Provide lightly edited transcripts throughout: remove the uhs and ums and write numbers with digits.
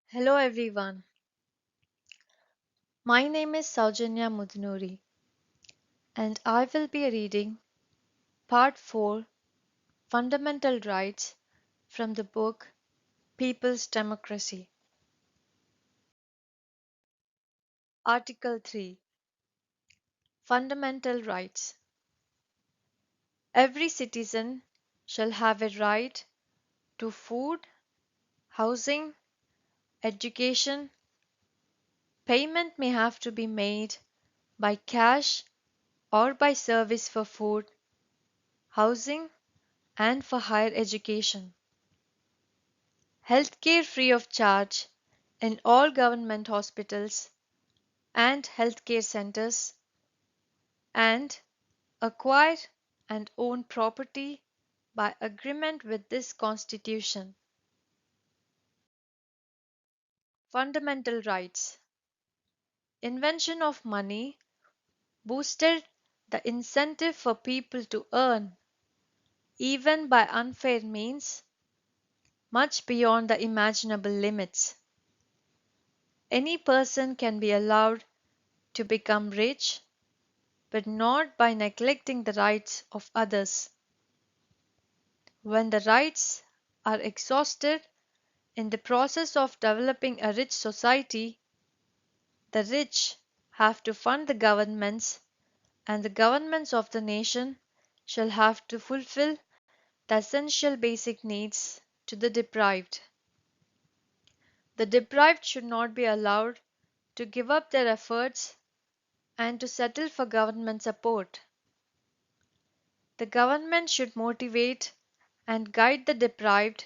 Hello everyone. My name is Sowjanya Mudunuri and I will be reading Part 4 Fundamental Rights from the book People's Democracy. Article 3 Fundamental Rights. Every citizen shall have a right to food, housing, education. Payment may have to be made by cash or by service for food, housing, and for higher education. Healthcare free of charge in all government hospitals and healthcare centers, and acquire and own property by agreement with this Constitution. Fundamental rights. Invention of money boosted the incentive for people to earn, even by unfair means, much beyond the imaginable limits. Any person can be allowed to become rich, but not by neglecting the rights of others. When the rights are exhausted in the process of developing a rich society, the rich have to fund the governments, and the governments of the nation shall have to fulfill the essential basic needs to the deprived. The deprived should not be allowed to give up their efforts and to settle for government support. The government should motivate and guide the deprived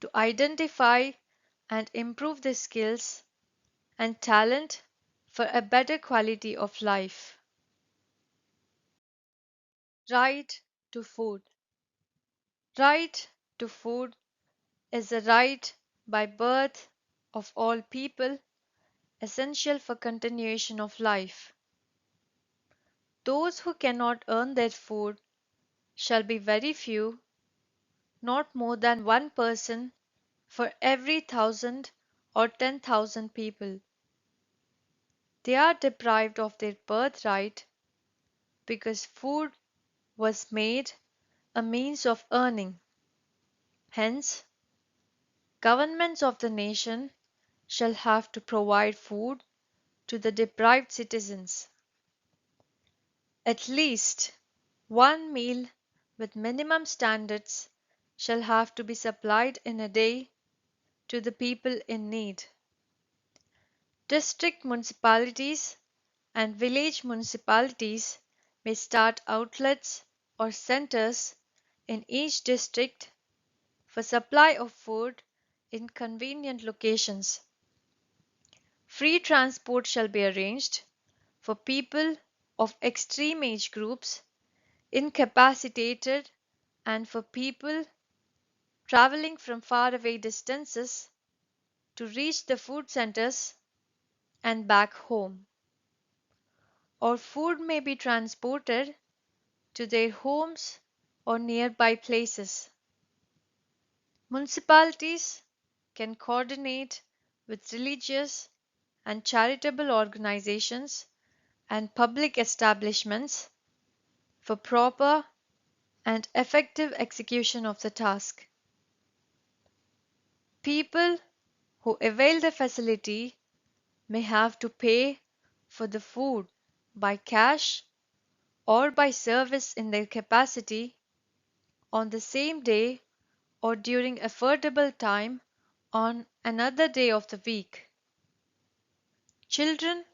to identify and improve their skills and talent for a better quality of life. Right to food. Right to food is a right by birth of all people, essential for continuation of life. Those who cannot earn their food shall be very few, not more than one person for every 1,000 or 10,000 people. They are deprived of their birthright because food was made a means of earning. Hence, governments of the nation shall have to provide food to the deprived citizens. At least one meal with minimum standards shall have to be supplied in a day to the people in need. District municipalities and village municipalities may start outlets or centers in each district for supply of food in convenient locations. Free transport shall be arranged for people of extreme age groups, incapacitated, and for people traveling from faraway distances to reach the food centers and back home. Or food may be transported to their homes or nearby places. Municipalities can coordinate with religious and charitable organizations and public establishments for proper and effective execution of the task. People who avail the facility may have to pay for the food by cash or by service in their capacity on the same day or during affordable time on another day of the week. Children,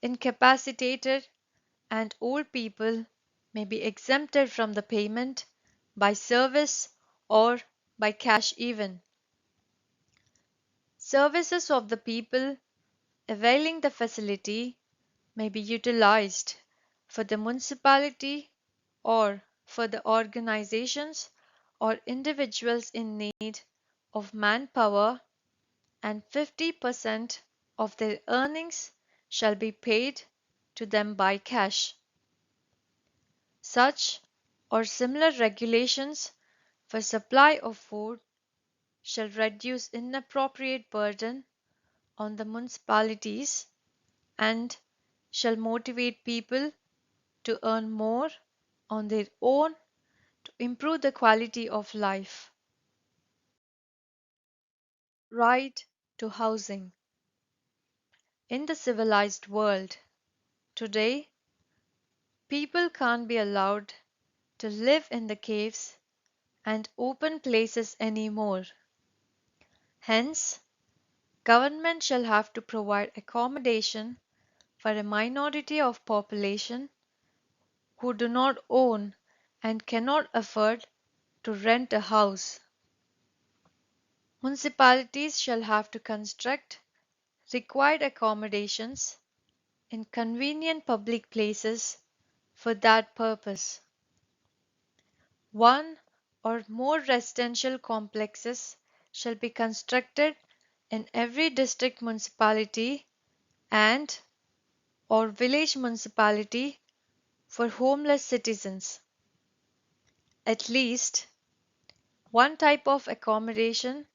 incapacitated, and old people may be exempted from the payment by service or by cash even. Services of the people availing the facility may be utilized for the municipality or for the organizations or individuals in need of manpower, and 50% of their earnings shall be paid to them by cash. Such or similar regulations for supply of food shall reduce inappropriate burden on the municipalities and shall motivate people to earn more on their own to improve the quality of life. Right to housing. In the civilized world today, people can't be allowed to live in the caves and open places anymore. Hence, government shall have to provide accommodation for a minority of population who do not own and cannot afford to rent a house. Municipalities shall have to construct required accommodations in convenient public places for that purpose. One or more residential complexes shall be constructed in every district municipality and or village municipality for homeless citizens. At least one type of accommodation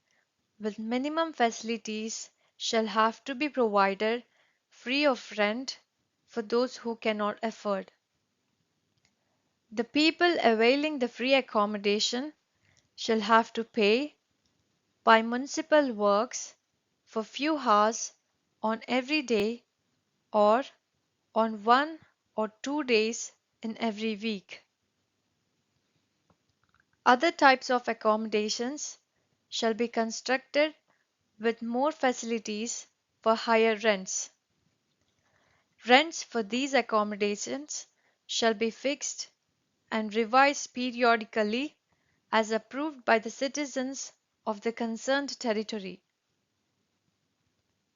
with minimum facilities shall have to be provided free of rent for those who cannot afford. The people availing the free accommodation shall have to pay by municipal works for few hours on every day or on 1 or 2 days in every week. Other types of accommodations shall be constructed with more facilities for higher rents. Rents for these accommodations shall be fixed and revised periodically as approved by the citizens of the concerned territory.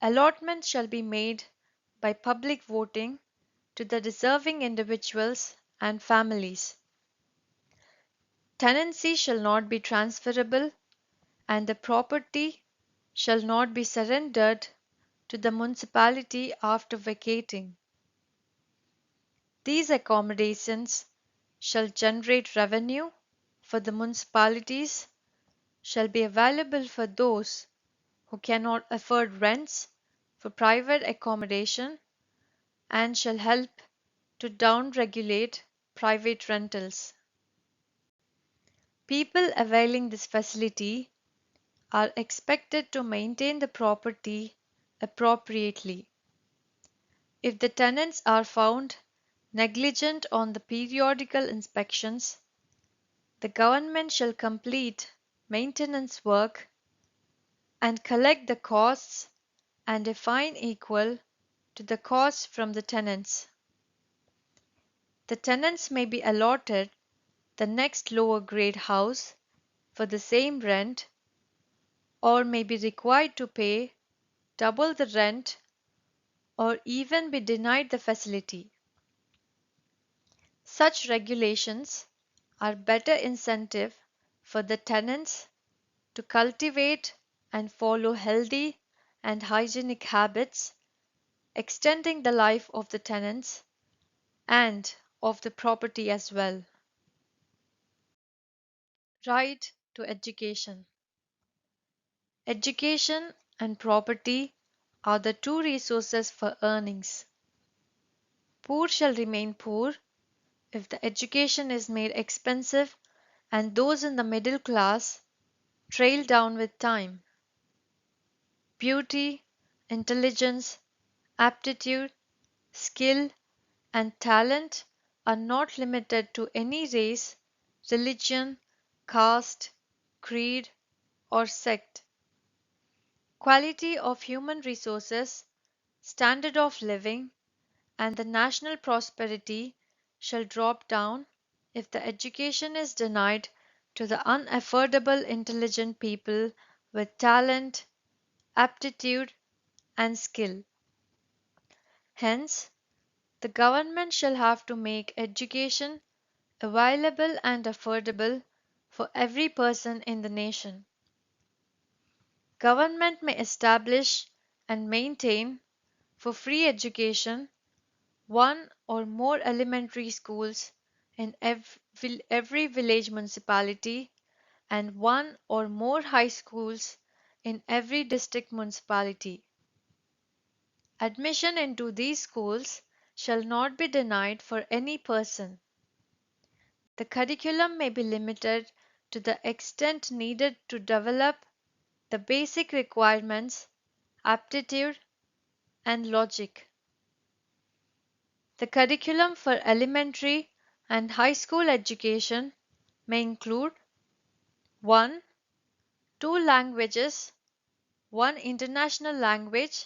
Allotment shall be made by public voting to the deserving individuals and families. Tenancy shall not be transferable and the property shall not be surrendered to the municipality after vacating. These accommodations shall generate revenue for the municipalities, shall be available for those who cannot afford rents for private accommodation, and shall help to down-regulate private rentals. People availing this facility are expected to maintain the property appropriately. If the tenants are found negligent on the periodical inspections, the government shall complete maintenance work and collect the costs and a fine equal to the cost from the tenants. The tenants may be allotted the next lower grade house for the same rent or may be required to pay double the rent or even be denied the facility. Such regulations are better incentive for the tenants to cultivate and follow healthy and hygienic habits, extending the life of the tenants and of the property as well. Right to education. Education and property are the two resources for earnings. Poor shall remain poor if the education is made expensive and those in the middle class trail down with time. Beauty, intelligence, aptitude, skill, and talent are not limited to any race, religion, caste, creed, or sect. Quality of human resources, standard of living, and the national prosperity shall drop down if the education is denied to the unaffordable intelligent people with talent, aptitude, and skill. Hence, the government shall have to make education available and affordable for every person in the nation. Government may establish and maintain for free education one or more elementary schools in every village municipality and one or more high schools in every district municipality. Admission into these schools shall not be denied for any person. The curriculum may be limited to the extent needed to develop the basic requirements, aptitude, and logic. The curriculum for elementary and high school education may include 1. Two languages, one international language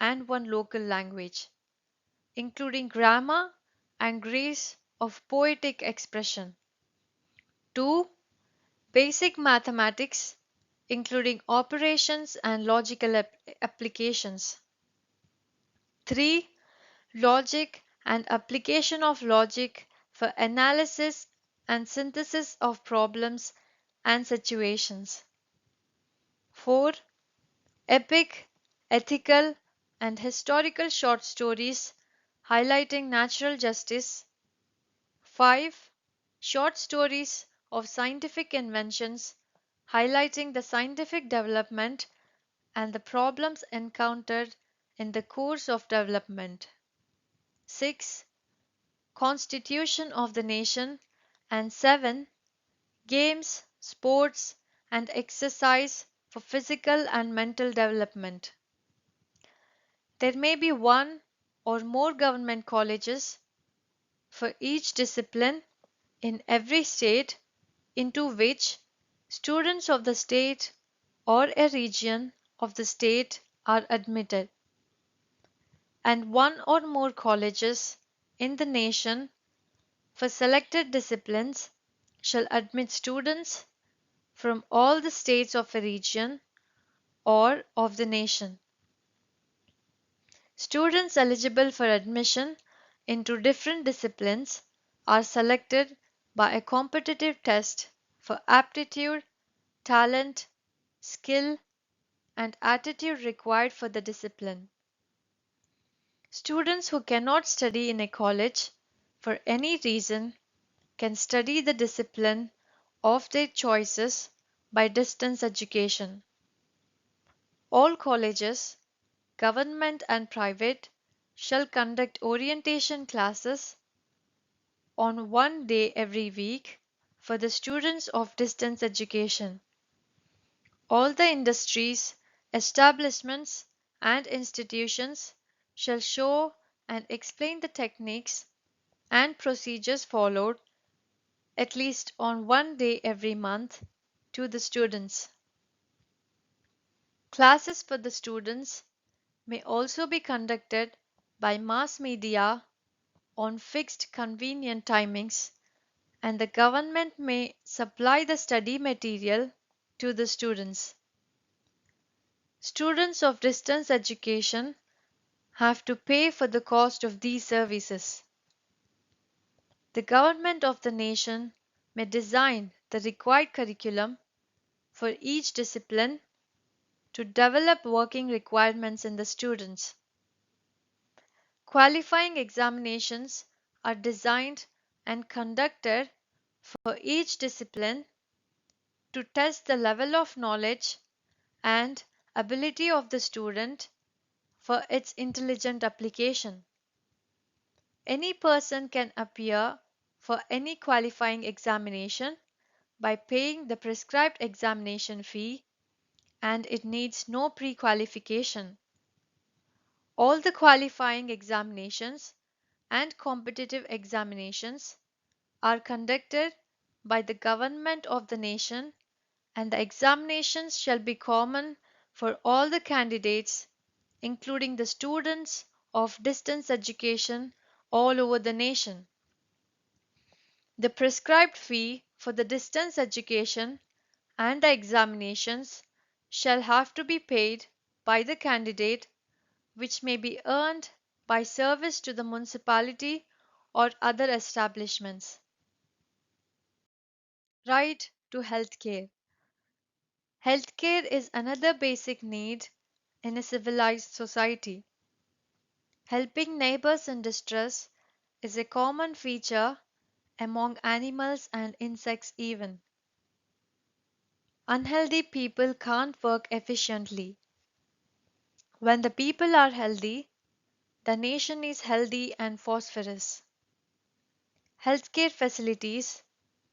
and one local language, including grammar and grace of poetic expression. 2. Basic mathematics, including operations and logical applications. 3. Logic and application of logic for analysis and synthesis of problems and situations. 4. Epic, ethical, and historical short stories highlighting natural justice. 5. Short stories of scientific inventions highlighting the scientific development and the problems encountered in the course of development. 6. Constitution of the nation. And 7. Games, sports, and exercise for physical and mental development. There may be one or more government colleges for each discipline in every state into which students of the state or a region of the state are admitted, and one or more colleges in the nation for selected disciplines shall admit students from all the states of a region or of the nation. Students eligible for admission into different disciplines are selected by a competitive test for aptitude, talent, skill, and attitude required for the discipline. Students who cannot study in a college for any reason can study the discipline of their choices by distance education. All colleges, government and private, shall conduct orientation classes on one day every week for the students of distance education. All the industries, establishments, and institutions shall show and explain the techniques and procedures followed at least on one day every month to the students. Classes for the students may also be conducted by mass media on fixed convenient timings, and the government may supply the study material to the students. Students of distance education have to pay for the cost of these services. The government of the nation may design the required curriculum for each discipline to develop working requirements in the students. Qualifying examinations are designed and conducted for each discipline to test the level of knowledge and ability of the student for its intelligent application. Any person can appear for any qualifying examination by paying the prescribed examination fee, and it needs no pre-qualification. All the qualifying examinations and competitive examinations are conducted by the government of the nation, and the examinations shall be common for all the candidates, including the students of distance education all over the nation. The prescribed fee for the distance education and the examinations shall have to be paid by the candidate, which may be earned by service to the municipality or other establishments. Right to health care. Health care is another basic need in a civilized society. Helping neighbors in distress is a common feature among animals and insects even. Unhealthy people can't work efficiently. When the people are healthy, the nation is healthy and prosperous. Healthcare facilities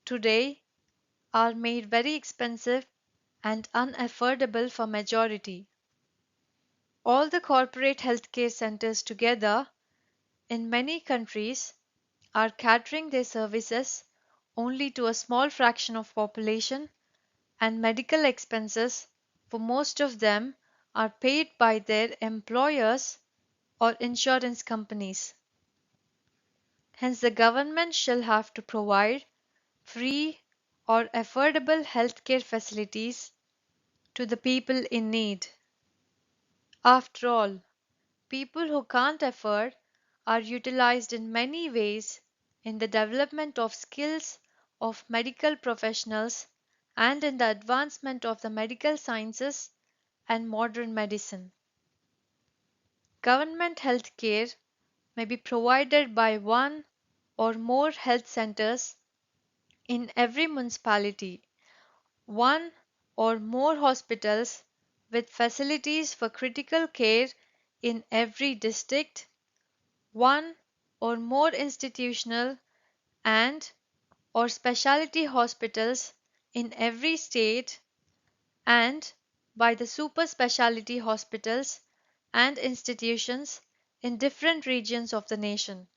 today are made very expensive and unaffordable for majority. All the corporate healthcare centers together in many countries are catering their services only to a small fraction of population, and medical expenses for most of them are paid by their employers or insurance companies. Hence the government shall have to provide free or affordable healthcare facilities to the people in need. After all, people who can't afford are utilized in many ways in the development of skills of medical professionals and in the advancement of the medical sciences and modern medicine. Government health care may be provided by one or more health centers in every municipality, one or more hospitals with facilities for critical care in every district, one or more institutional and or specialty hospitals in every state, and by the super specialty hospitals and institutions in different regions of the nation.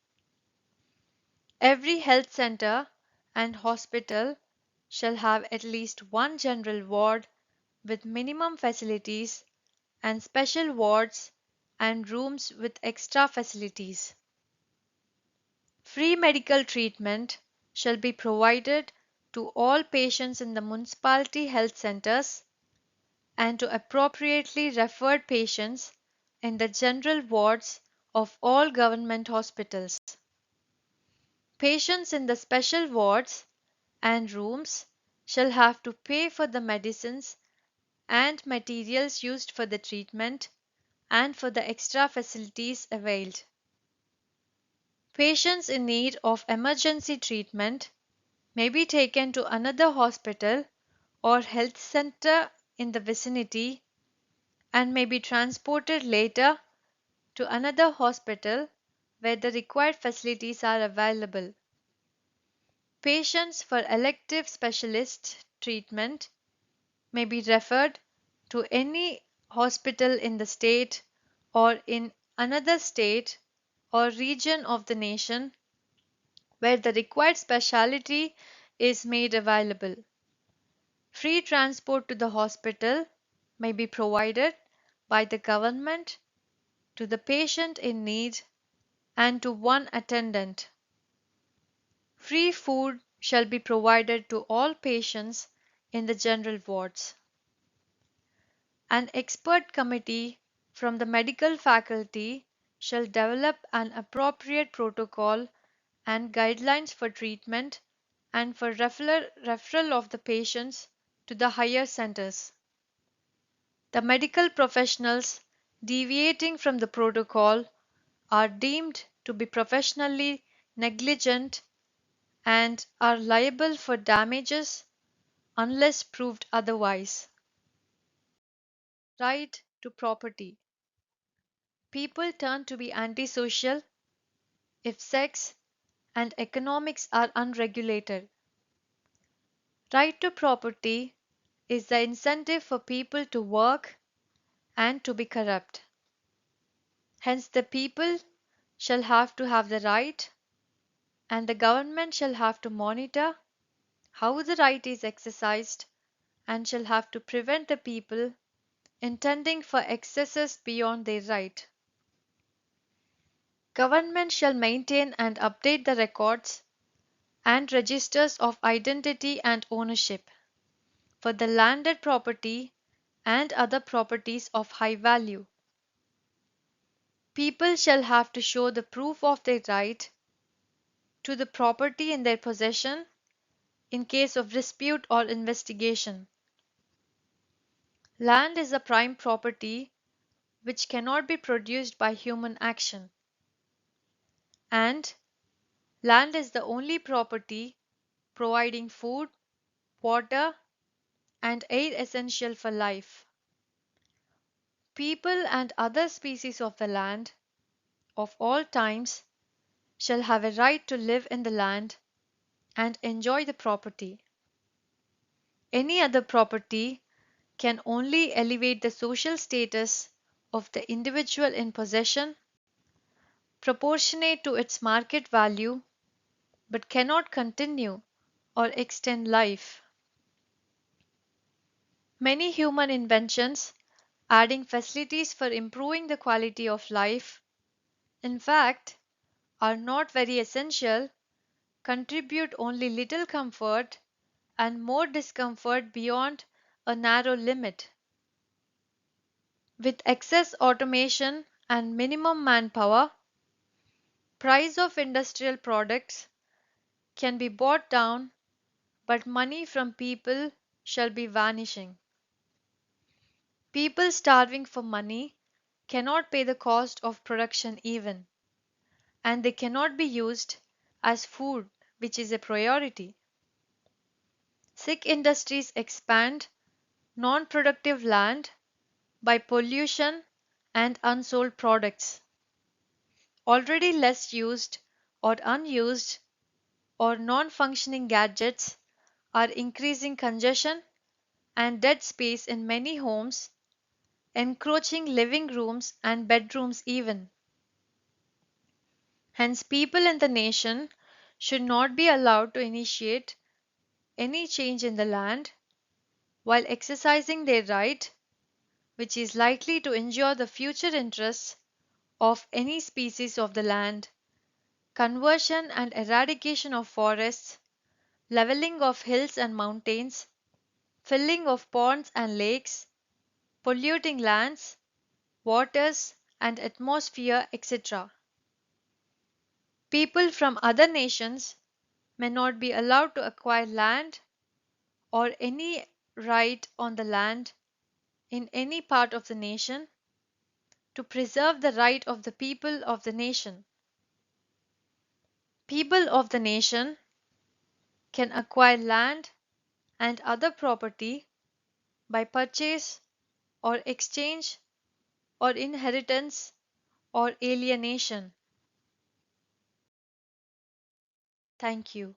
Every health center and hospital shall have at least one general ward with minimum facilities and special wards and rooms with extra facilities. Free medical treatment shall be provided to all patients in the municipality health centers and to appropriately referred patients in the general wards of all government hospitals. Patients in the special wards and rooms shall have to pay for the medicines and materials used for the treatment and for the extra facilities availed. Patients in need of emergency treatment may be taken to another hospital or health center in the vicinity and may be transported later to another hospital where the required facilities are available. Patients for elective specialist treatment may be referred to any hospital in the state or in another state or region of the nation where the required specialty is made available. Free transport to the hospital may be provided by the government to the patient in need and to one attendant. Free food shall be provided to all patients in the general wards. An expert committee from the medical faculty shall develop an appropriate protocol and guidelines for treatment and for referral of the patients to the higher centers. The medical professionals deviating from the protocol are deemed to be professionally negligent and are liable for damages unless proved otherwise. Right to property. People turn to be antisocial if sex and economics are unregulated. Right to property is the incentive for people to work and to be corrupt. Hence, the people shall have to have the right, and the government shall have to monitor how the right is exercised and shall have to prevent the people intending for excesses beyond their right. Government shall maintain and update the records and registers of identity and ownership for the landed property and other properties of high value. People shall have to show the proof of their right to the property in their possession in case of dispute or investigation. Land is a prime property which cannot be produced by human action, and land is the only property providing food, water, and air essential for life. People and other species of the land of all times shall have a right to live in the land and enjoy the property. Any other property can only elevate the social status of the individual in possession, proportionate to its market value, but cannot continue or extend life. Many human inventions, adding facilities for improving the quality of life, in fact, are not very essential, contribute only little comfort and more discomfort beyond a narrow limit. With excess automation and minimum manpower, price of industrial products can be brought down, but money from people shall be vanishing. People starving for money cannot pay the cost of production even, and they cannot be used as food, which is a priority. Sick industries expand non productive land by pollution and unsold products. Already less used or unused or non functioning gadgets are increasing congestion and dead space in many homes, encroaching living rooms and bedrooms even. Hence, people in the nation should not be allowed to initiate any change in the land while exercising their right, which is likely to injure the future interests of any species of the land, conversion and eradication of forests, leveling of hills and mountains, filling of ponds and lakes, polluting lands, waters, and atmosphere, etc. People from other nations may not be allowed to acquire land or any right on the land in any part of the nation to preserve the right of the people of the nation. People of the nation can acquire land and other property by purchase or exchange or inheritance or alienation. Thank you.